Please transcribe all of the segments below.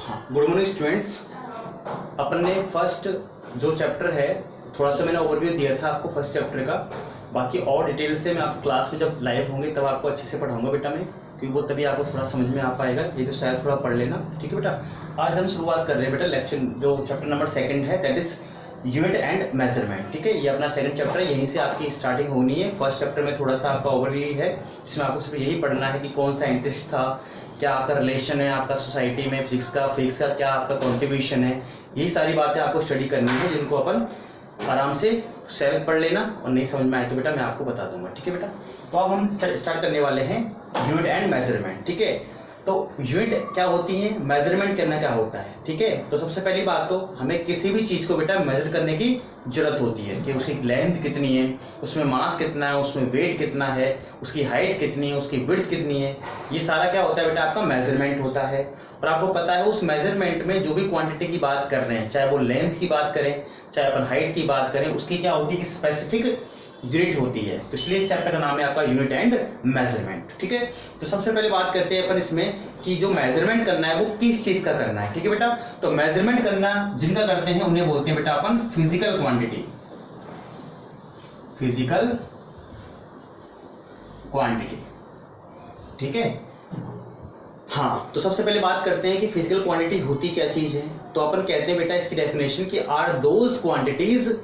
हाँ, good morning students. अपन ने first जो चैप्टर है थोड़ा सा मैंने ओवरव्यू दिया था आपको फर्स्ट चैप्टर का। बाकी और डिटेल से मैं आप क्लास में जब लाइव होंगे तब आपको अच्छे से पढ़ाऊंगा बेटा मैं, क्योंकि वो तभी आपको थोड़ा समझ में आ पाएगा। ये तो शायद थोड़ा पढ़ लेना, ठीक है बेटा। आज हम शुरुआत कर रहे हैं बेटा लेक्चर जो चैप्टर नंबर 2 है, that is unit and measurement. ठीक है, ये अपना सेकंड चैप्टर है, यहीं से आपकी स्टार्टिंग होनी है। फर्स्ट चैप्टर में थोड़ा सा आपका ओवरव्यू है, जिसमें आपको सिर्फ यही पढ़ना है कि कौन सा इंटरेस्ट था, क्या आपका रिलेशन है आपका सोसाइटी में फिजिक्स का क्या आपका कंट्रीब्यूशन है। यही सारी बातें आपको स्टडी करनी है, जिनको अपन आराम से सेल्फ पढ़ लेना, और नहीं समझ में आए तो बेटा मैं आपको बता दूंगा, ठीक है बेटा। तो अब हम स्टार्ट करने वाले हैं यूनिट एंड मेजरमेंट। ठीक है, तो यूनिट क्या होती है, मेजरमेंट करना क्या होता है। ठीक है, तो सबसे पहली बात तो हमें किसी भी चीज को बेटा मेजर करने की जरूरत होती है कि उसकी लेंथ कितनी है, उसमें मास कितना है, उसमें वेट कितना है, उसकी हाइट कितनी है, उसकी विड्थ कितनी है। ये सारा क्या होता है बेटा, आपका मेजरमेंट होता है। और आपको पता है उस मेजरमेंट में जो भी क्वांटिटी की बात कर रहे हैं, चाहे वो लेंथ की बात करें, चाहे अपन हाइट की बात करें, उसकी क्या होती है, स्पेसिफिक यूनिट होती है। तो इसलिए इस चैप्टर का नाम है आपका यूनिट एंड मेजरमेंट। ठीक है, तो सबसे पहले बात करते हैं अपन इसमें कि जो मेजरमेंट करना है वो किस चीज का करना है। ठीक है बेटा, तो मेजरमेंट करना जिनका करते हैं उन्हें बोलते हैं बेटा अपन फिजिकल क्वांटिटी। फिजिकल क्वांटिटी, ठीक है। हाँ, तो सबसे पहले बात करते हैं कि फिजिकल क्वांटिटी होती क्या चीज है। तो अपन कहते हैं बेटा इसकी डेफिनेशन कि are those quantities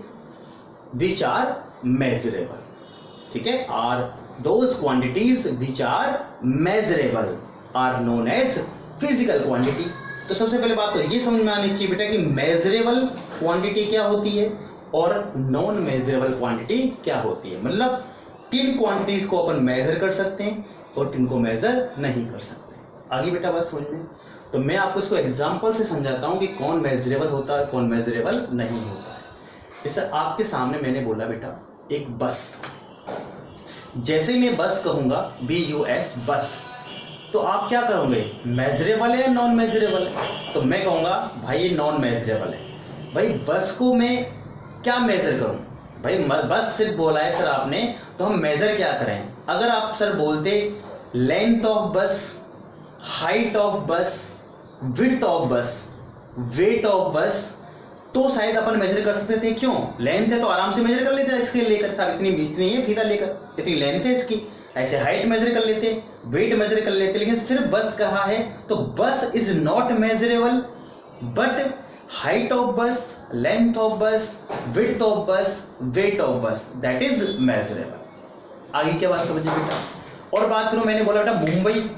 which are measurable। ठीक है, are those quantities which are measurable are known as physical quantity. तो सबसे पहले बात तो ये समझ में आनी चाहिए बेटा कि मेजरेबल क्वांटिटी क्या होती है और नॉन मेजरेबल क्वांटिटी क्या होती है। मतलब किन क्वांटिटीज को अपन मेजर कर सकते हैं और किन को मेजर नहीं कर सकते। आगे बेटा बात समझ में, तो मैं आपको इसको एग्जांपल से समझाता हूं कि कौन मेजरेबल होता है कौन मेजरेबल नहीं होता है। जैसे आपके सामने मैंने बोला बेटा एक बस, जैसे ही मैं बस कहूंगा BUS बस, तो आप क्या करोगे, मेजरेबल है या नॉन मेजरेबल है। तो मैं कहूंगा भाई ये नॉन मेजरेबल है। भाई बस को मैं क्या मेजर करूं, भाई बस सिर्फ बोला है सर आपने, तो हम मेजर क्या करें। अगर आप सर बोलते लेंथ ऑफ बस, हाइट ऑफ बस, विड्थ ऑफ बस, वेट ऑफ बस, तो शायद अपन मेजर कर सकते थे। क्यों, लेंथ है तो आराम से मेजर कर लेते हैं इसके लेकर, साहब इतनी है फीता लेकर, इतनी लेंथ है इसकी, ऐसे हाइट मेजर कर लेते, वेट मेजर कर लेते। लेकिन सिर्फ बस कहा है तो बस is not measurable, but height of बस, लेंथ ऑफ बस, विड्थ ऑफ बस, वेट ऑफ बस, दैट इज मेजरेबल। आगे क्या बात समझिए बेटा। और बात करूं, मैंने बोला बेटा मुंबई,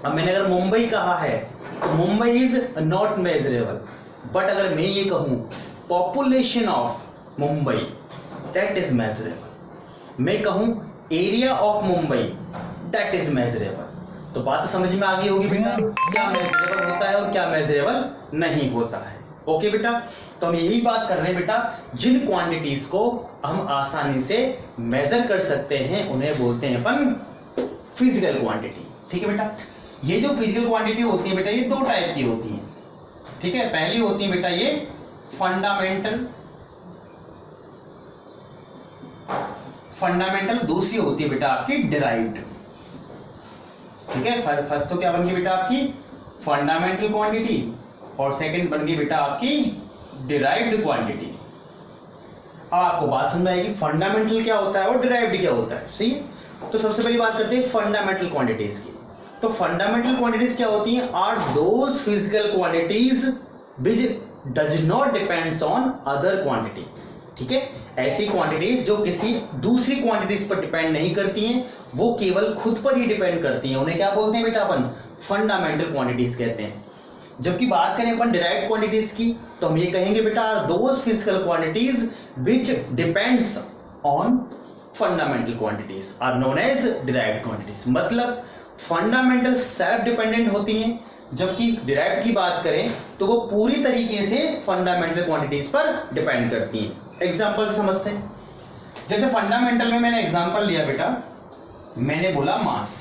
अब मैंने अगर मुंबई कहा है तो Mumbai is not measurable, but अगर मैं ये कहूं population of Mumbai, that is measurable. मैं कहूं area of Mumbai, that is measurable. तो बात समझ में आ गई होगी बेटा, क्या मेजरेबल होता है और क्या मेजरेबल नहीं होता है। ओके बेटा, तो हम यही बात कर रहे हैं बेटा, जिन क्वांटिटीज को हम आसानी से मेजर कर सकते हैं उन्हें बोलते हैं अपन फिजिकल क्वांटिटी। ठीक है बेटा, ये जो फिजिकल क्वांटिटी होती है बेटा ये दो टाइप की होती है। ठीक है, पहली होती है बेटा ये फंडामेंटल, दूसरी होती है बेटा आपकी डिराइव्ड। ठीक है, फर्स्ट तो क्या बन गई बेटा आपकी फंडामेंटल क्वांटिटी, और सेकंड बन गई बेटा आपकी डिराइव्ड क्वांटिटी। अब आपको बात समझ आएगी फंडामेंटल क्या होता है और डिराइव्ड क्या होता है। सही है, तो सबसे पहली बात करते हैं फंडामेंटल क्वांटिटीज की। तो फंडामेंटल क्वांटिटीज क्या होती हैं, are those physical quantities which does not depends on other quantity. ठीक है, ऐसी क्वांटिटीज जो किसी दूसरी क्वांटिटीज पर डिपेंड नहीं करती हैं, वो केवल खुद पर ही डिपेंड करती हैं, उन्हें क्या बोलते हैं बेटा अपन फंडामेंटल क्वांटिटीज कहते हैं। जबकि बात करें अपन डिराइव्ड क्वांटिटीज की तो हम ये कहेंगे बेटा are those physical quantities which depends on fundamental quantities are known as derived quantities. मतलब फंडामेंटल सेल्फ डिपेंडेंट होती हैं, जबकि डिराइव्ड की बात करें तो वो पूरी तरीके से फंडामेंटल क्वांटिटीज पर डिपेंड करती हैं। एग्जांपल से समझते हैं, जैसे फंडामेंटल में मैंने एग्जांपल लिया बेटा, मैंने बोला मास,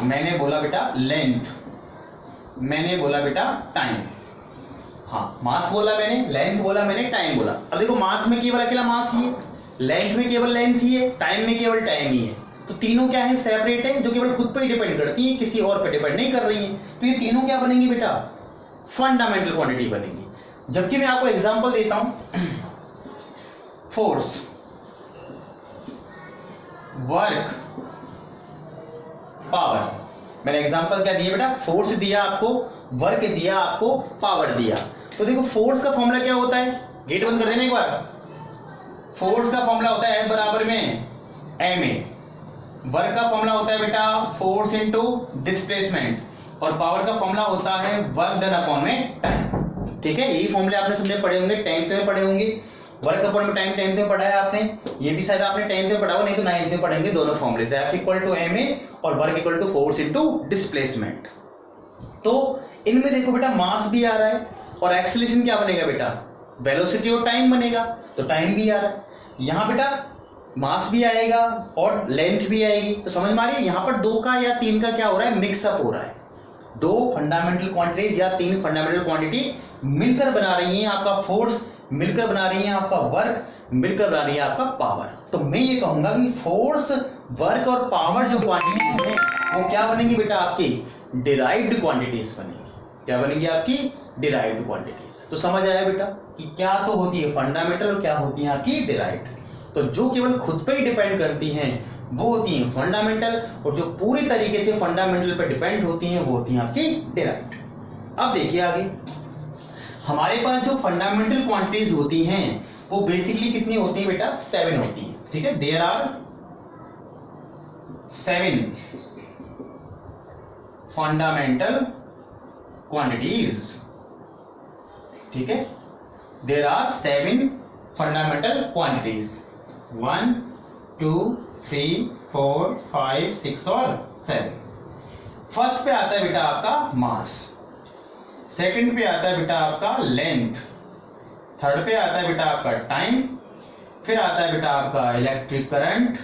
मैंने बोला बेटा लेंथ, मैंने बोला बेटा टाइम। हाँ, मास बोला मैंने, लेंथ बोला मैंने, टाइम बोला। अब देखो मास में केवल अकेला मास ही है, लेंथ में केवल लेंथ ही है, टाइम में केवल टाइम ही है। तो तीनों क्या है, सेपरेट है, जो केवल खुद पे ही डिपेंड करती है, किसी और पे डिपेंड नहीं कर रही है। तो ये तीनों क्या बनेंगी बेटा, फंडामेंटल क्वांटिटी बनेगी। जबकि मैं आपको एग्जांपल देता हूं, फोर्स, वर्क, पावर। मैंने एग्जांपल क्या दिया बेटा, फोर्स दिया आपको, वर्क दिया आपको, पावर दिया। तो देखो फोर्स का फॉर्मूला क्या होता है, गेट बंद कर देना एक बार। फोर्स का फॉर्मूला होता है F बराबर में ma। वर्क का फॉर्मूला होता है बेटा फोर्स इनटू डिस्प्लेसमेंट, और पावर का फॉर्मूला होता है वर्क डन अपॉन में टाइम। ठीक है, यही फॉर्मूले आपने सबने पढ़े होंगे, 10th में पढ़े होंगे। वर्क अपॉन में टाइम 10th में पढ़ा है आपने, ये भी शायद आपने 10th में पढ़ा हो, नहीं तो 9th में पढ़ेंगे दोनों फॉर्मूले से, F इक्वल टू ma और work equal to force into displacement. तो इनमें देखो बेटा मास भी आ रहा है, और एक्सेलरेशन क्या बनेगा बेटा, वेलोसिटी और टाइम बनेगा। तो टाइम भी आ रहा है, यहाँ बेटा मास भी आएगा और लेंथ भी आएगी। तो समझ में आ रही है, यहाँ पर 2 का या 3 का क्या हो रहा है, मिक्सअप हो रहा है। 2 फंडामेंटल क्वांटिटीज या 3 फंडामेंटल क्वांटिटी मिलकर बना रही है आपका फोर्स, मिलकर बना रही है आपका वर्क, मिलकर बना रही है आपका पावर। तो मैं ये कहूंगा कि फोर्स, वर्क और पावर जो क्वांटिटीज हैं वो क्या बनेंगी बेटा, आपकी डिराइव्ड क्वांटिटीज बनेंगी। क्या बनेंगी, आपकी डिराइव्ड क्वांटिटीज। तो समझ आया बेटा कि क्या तो होती है फंडामेंटल और क्या होती है आपकी डिराइव्ड। तो जो केवल खुद पे ही डिपेंड करती हैं वो होती हैं फंडामेंटल, और जो पूरी तरीके से फंडामेंटल पे डिपेंड होती हैं वो होती हैं आपकी डिराइव्ड। अब देखिए आगे, हमारे पास जो फंडामेंटल क्वांटिटीज होती हैं वो बेसिकली कितनी होती है बेटा, 7 होती है। ठीक है, देयर आर 7 फंडामेंटल क्वांटिटीज। ठीक है, देयर आर 7 फंडामेंटल क्वांटिटीज, 1 2 3 4 5 6 और 7। फर्स्ट पे आता है बेटा आपका मास, सेकंड पे आता है बेटा आपका लेंथ, थर्ड पे आता है बेटा आपका टाइम, फिर आता है बेटा आपका इलेक्ट्रिक करंट,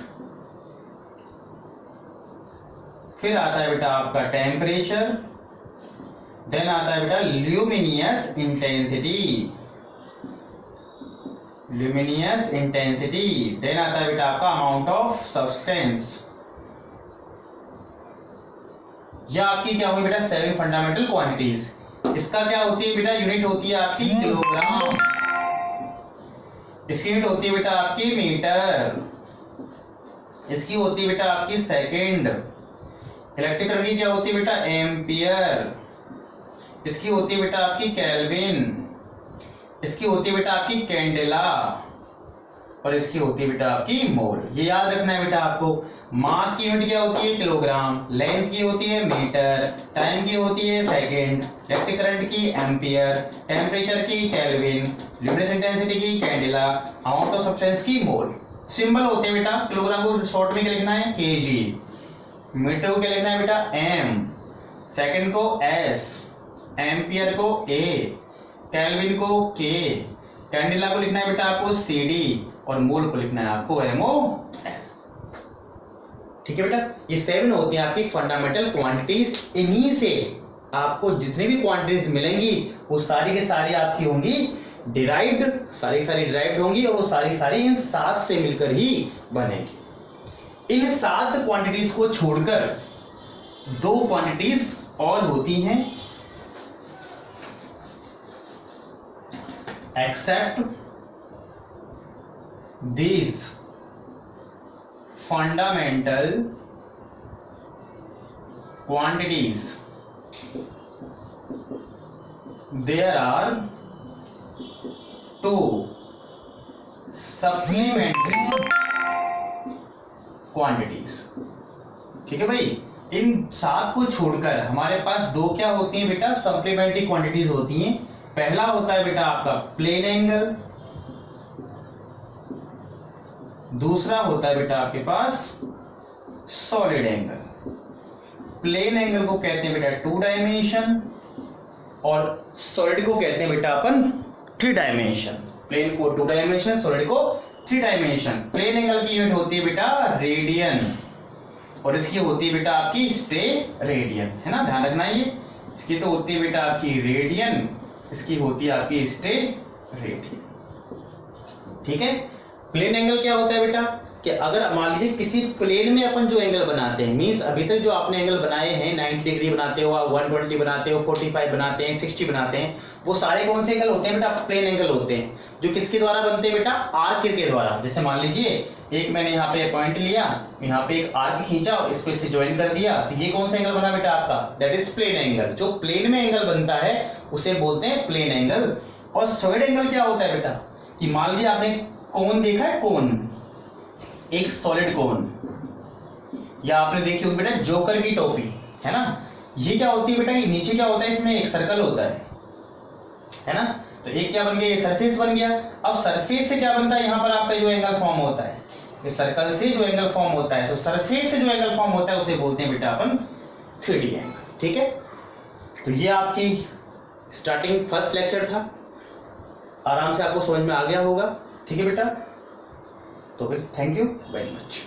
फिर आता है बेटा आपका टेम्परेचर, देन आता है बेटा luminous intensity, luminous intensity, then आता है बेटा आपका अमाउंट ऑफ सब्सटेंस। यह आपकी क्या हुई बेटा, 7 फंडामेंटल क्वांटिटीज। इसका क्या होती है बेटा, यूनिट होती है आपकी किलोग्राम, इसकी यूनिट होती है बेटा आपकी मीटर, इसकी होती है बेटा आपकी सेकंड, इलेक्ट्रिक करंट की क्या होती है बेटा एम्पियर, इसकी होती है बेटा आपकी केल्विन, इसकी होती है बेटा आपकी कैंडेला, और इसकी होती है बेटा आपकी मोल। ये याद रखना है बेटा आपको। मास की यूनिट क्या होती है किलोग्राम, लेंथ की होती है मीटर, टाइम की होती है सेकंड, इलेक्ट्रिक करंट की एम्पियर, टेम्परेचर की केल्विन, ल्यूमिनस इंटेंसिटी की कैंडेला, अमाउंट ऑफ सब्सटेंस की मोल। सिंबल होते हैं बेटा, किलोग्राम को शॉर्ट में क्या लिखना है केजी, मीटर को क्या लिखना है बेटा एम, सेकंड को एस, एम्पियर को ए, केल्विन को के, कैंडेला को लिखना है बेटा आपको सीडी, और मोल को लिखना है आपको एमओ। ठीक है बेटा, ये 7 होती हैं आपकी फंडामेंटल क्वांटिटीज। इन्हीं से आपको जितनी भी क्वांटिटीज मिलेंगी वो सारी के सारी आपकी होंगी डिराइव्ड, सारी डिराइव्ड होंगी, और वो सारी इन 7 से मिलकर ही बनेगी। इन 7 क्वांटिटीज को छोड़कर 2 क्वांटिटीज और होती हैं, accept these fundamental quantities there are 2 supplementary quantities। ठीक है भाई, इन 7 को छोड़कर हमारे पास 2 क्या होती हैं बेटा, सप्लीमेंट्री क्वांटिटीज होती हैं। पहला होता है बेटा आपका प्लेन एंगल, दूसरा होता है बेटा आपके पास सॉलिड एंगल। प्लेन एंगल को कहते हैं बेटा 2 डायमेंशन, और सॉलिड को कहते हैं बेटा अपन 3 डायमेंशन। प्लेन को 2 डायमेंशन, सॉलिड को 3 डायमेंशन। प्लेन एंगल की यूनिट होती है बेटा रेडियन, और इसकी होती है बेटा आपकी स्टे रेडियन, है ना, ध्यान रखना। ये इसकी तो होती है बेटा आपकी रेडियन, इसकी होती है आपकी स्टे रेडियन। ठीक है, प्लेन एंगल क्या होता है बेटा, कि अगर मान लीजिए किसी प्लेन में अपन जो एंगल बनाते हैं, मीन्स अभी तक जो आपने एंगल बनाए हैं 90 डिग्री बनाते हो, आप 120 बनाते हो, 45 बनाते हैं, 60 बनाते हैं, वो सारे कौन से एंगल होते हैं बेटा? प्लेन एंगल होते हैं, जो किसके द्वारा बनते हैं बेटा? आर्क के द्वारा। जैसे मान लीजिए एक मैंने यहाँ पे पॉइंट लिया, यहाँ पे एक आर्क खींचा, इसको इससे ज्वाइन कर दिया, तो ये कौन सा एंगल बना बेटा आपका? That is plane angle. जो प्लेन में एंगल बनता है उसे बोलते हैं प्लेन एंगल। और सॉलिड एंगल क्या होता है बेटा? कि मान लीजिए आपने कोन देखा है, कोन, एक सॉलिड कोन, या आपने देखी होगी बेटा जोकर की टोपी, है ना? ये क्या होती है बेटा? ये नीचे क्या होता है, इसमें एक सर्कल होता है ना? तो एक क्या बन गया? ये सरफेस बन गया। अब सरफेस से क्या बनता है? यहाँ पर आपका जो एंगल फॉर्म होता है, इस सर्कल से जो एंगल फॉर्म होता है, तो सरफेस से जो एंगल फॉर्म होता है उसे बोलते हैं बेटा अपन 3D एंगल। ठीक है, तो ये आपकी स्टार्टिंग फर्स्ट लेक्चर था, आराम से आपको समझ में आ गया होगा। ठीक है बेटा, तो फिर थैंक यू वेरी मच।